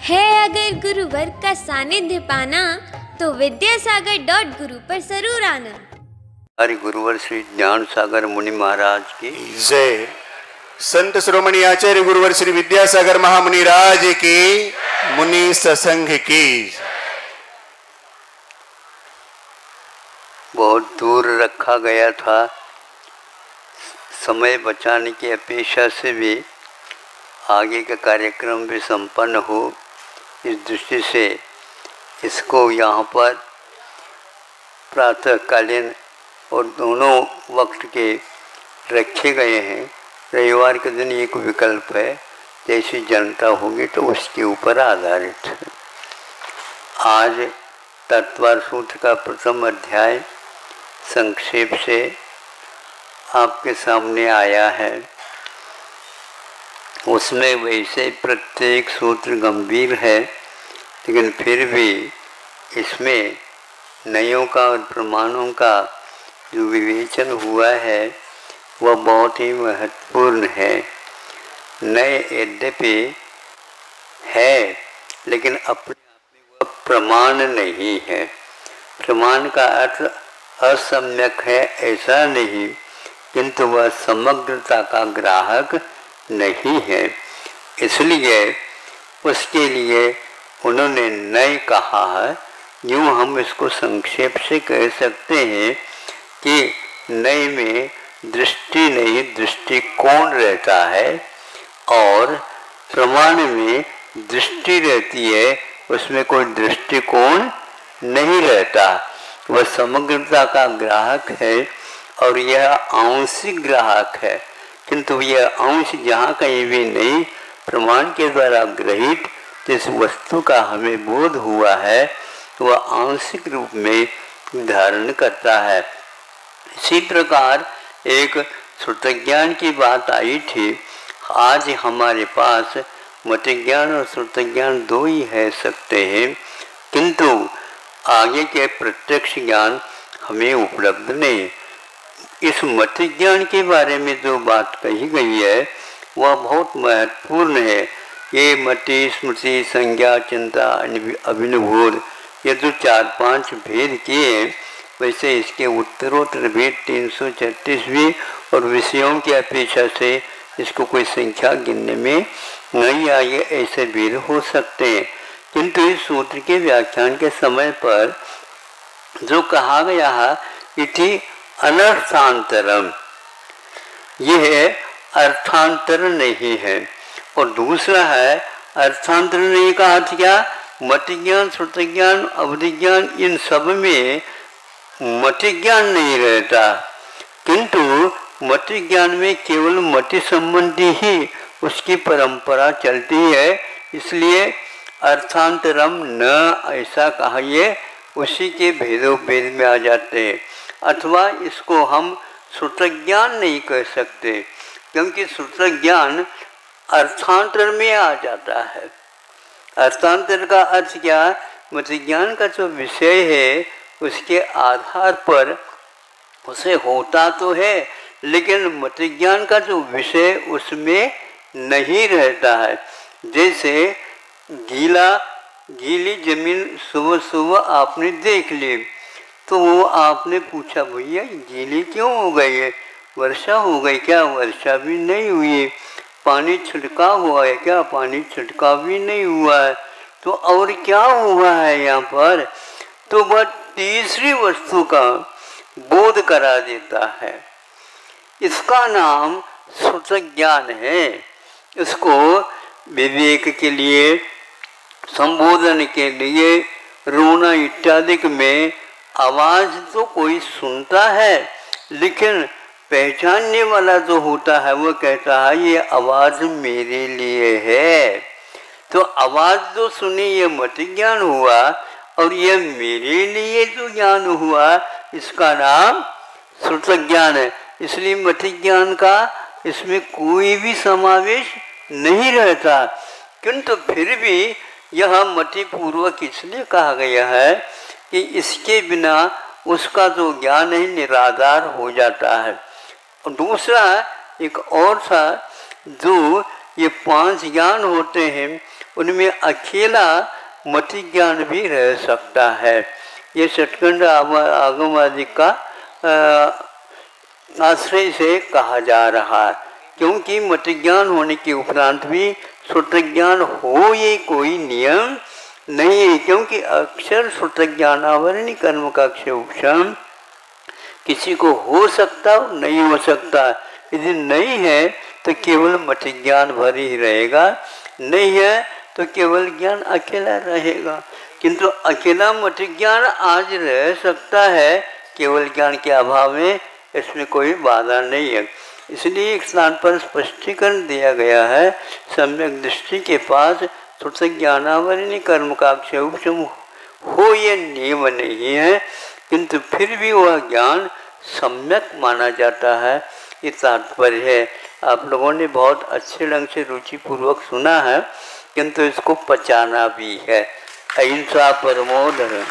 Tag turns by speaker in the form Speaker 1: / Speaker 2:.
Speaker 1: है अगर गुरुवर का सानिध्य पाना तो विद्यासागर.गुरु पर जरूर आना।
Speaker 2: हरि गुरुवर श्री ज्ञान सागर मुनि महाराज की
Speaker 3: जय। संत शिरोमणि आचार्य गुरुवर श्री विद्यासागर महामुनि राज की, मुनि सत्संग की।
Speaker 2: बहुत दूर रखा गया था, समय बचाने की अपेक्षा से भी आगे का कार्यक्रम भी संपन्न हो, इस दृष्टि से इसको यहाँ पर प्रातःकालीन और दोनों वक्त के रखे गए हैं। रविवार के दिन एक विकल्प है, जैसी जनता होगी तो उसके ऊपर आधारित है। आज तत्वार सूत्र का प्रथम अध्याय संक्षेप से आपके सामने आया है। उसमें वैसे प्रत्येक सूत्र गंभीर है, लेकिन फिर भी इसमें नयों का और प्रमाणों का जो विवेचन हुआ है वह बहुत ही महत्वपूर्ण है। नए यद्यपि है, लेकिन अपने आप में वह प्रमाण नहीं है। प्रमाण का अर्थ असम्यक है ऐसा नहीं, किंतु वह समग्रता का ग्राहक नहीं है। इसलिए उसके लिए उन्होंने नए कहा है। यूँ हम इसको संक्षेप से कह सकते हैं कि नए में दृष्टि नहीं दृष्टिकोण रहता है, और प्रमाण में दृष्टि रहती है, उसमें कोई दृष्टिकोण नहीं रहता। वह समग्रता का ग्राहक है और यह आंशिक ग्राहक है, किंतु यह अंश जहाँ कहीं भी नहीं प्रमाण के द्वारा ग्रहित जिस वस्तु का हमें बोध हुआ है वह आंशिक रूप में धारण करता है। इसी प्रकार एक श्रुतज्ञान की बात आई थी। आज हमारे पास मतज्ञान और श्रुतज्ञान दो ही है सकते हैं, किंतु आगे के प्रत्यक्ष ज्ञान हमें उपलब्ध नहीं। इस मत ज्ञान के बारे में जो बात कही गई है वह बहुत महत्वपूर्ण है। ये मति स्मृति संज्ञा चिंता अभिनवोध, ये जो 4-5 भेद किए, वैसे इसके उत्तरोत्तर भेद 336 भी, और विषयों की अपेक्षा से इसको कोई संख्या गिनने में नहीं आई, ऐसे भेद हो सकते हैं। किंतु इस सूत्र के व्याख्यान के समय पर जो कहा गया है इति अनर्थांतरम, यह अर्थांतर नहीं है। और दूसरा है अर्थांतर नहीं का अर्थ क्या? मत ज्ञान श्रुत ज्ञान अवधि ज्ञान इन सब में मत ज्ञान नहीं रहता, किंतु मत ज्ञान में केवल मति संबंधी ही उसकी परंपरा चलती है। इसलिए अर्थांतरम न ऐसा कहिए, उसी के भेदों भेद में आ जाते हैं। अथवा इसको हम श्रुतज्ञान नहीं कह सकते, क्योंकि श्रुतज्ञान अर्थांतर में आ जाता है। अर्थांतर का अर्थ क्या? मतज्ञान का जो विषय है उसके आधार पर उसे होता तो है, लेकिन मतज्ञान का जो विषय उसमें नहीं रहता है। जैसे गीली जमीन सुबह सुबह आपने देख ली, तो वो आपने पूछा भैया गीली क्यों हो गई है? वर्षा हो गई क्या? वर्षा भी नहीं हुई। पानी छिड़का हुआ है क्या? पानी छिड़का भी नहीं हुआ है। तो और क्या हुआ है यहाँ पर? तो वह तीसरी वस्तु का बोध करा देता है। इसका नाम श्रुतज्ञान है। इसको विवेक के लिए, संबोधन के लिए, रोना इत्यादि में आवाज़ तो कोई सुनता है, लेकिन पहचानने वाला जो होता है वो कहता है ये आवाज़ मेरे लिए है। तो आवाज़ जो सुनी ये मत ज्ञान हुआ, और ये मेरे लिए जो ज्ञान हुआ इसका नाम श्रुत ज्ञान है। इसलिए मत ज्ञान का इसमें कोई भी समावेश नहीं रहता, किंतु फिर भी यह मतिपूर्वक इसलिए कहा गया है कि इसके बिना उसका जो ज्ञान है निराधार हो जाता है। और दूसरा एक और था, जो ये 5 ज्ञान होते हैं उनमें अकेला मति ज्ञान भी रह सकता है। ये सचखंड आगमवादी का आश्रय से कहा जा रहा है, क्योंकि मत ज्ञान होने के उपरांत भी श्रुत ज्ञान हो ये कोई नियम नहीं है, क्योंकि अक्षर श्रुत ज्ञानावरणी कर्म का अक्षय उपशम किसी को हो सकता नहीं हो सकता। यदि नहीं है तो केवल मत ज्ञान भर ही रहेगा, नहीं है तो केवल ज्ञान अकेला रहेगा। किंतु अकेला मत ज्ञान आज रह सकता है केवल ज्ञान के अभाव में, इसमें कोई बाधा नहीं है। इसलिए एक स्थान पर स्पष्टीकरण दिया गया है, सम्यक दृष्टि के पास श्रुत ज्ञानावरणी कर्म का अक्षय उपशम हो ये नियम नहीं है, किंतु फिर भी वह ज्ञान सम्यक माना जाता है, ये तात्पर्य है। आप लोगों ने बहुत अच्छे ढंग से रुचिपूर्वक सुना है, किंतु इसको पचाना भी है। अहिंसा परमो धर्म।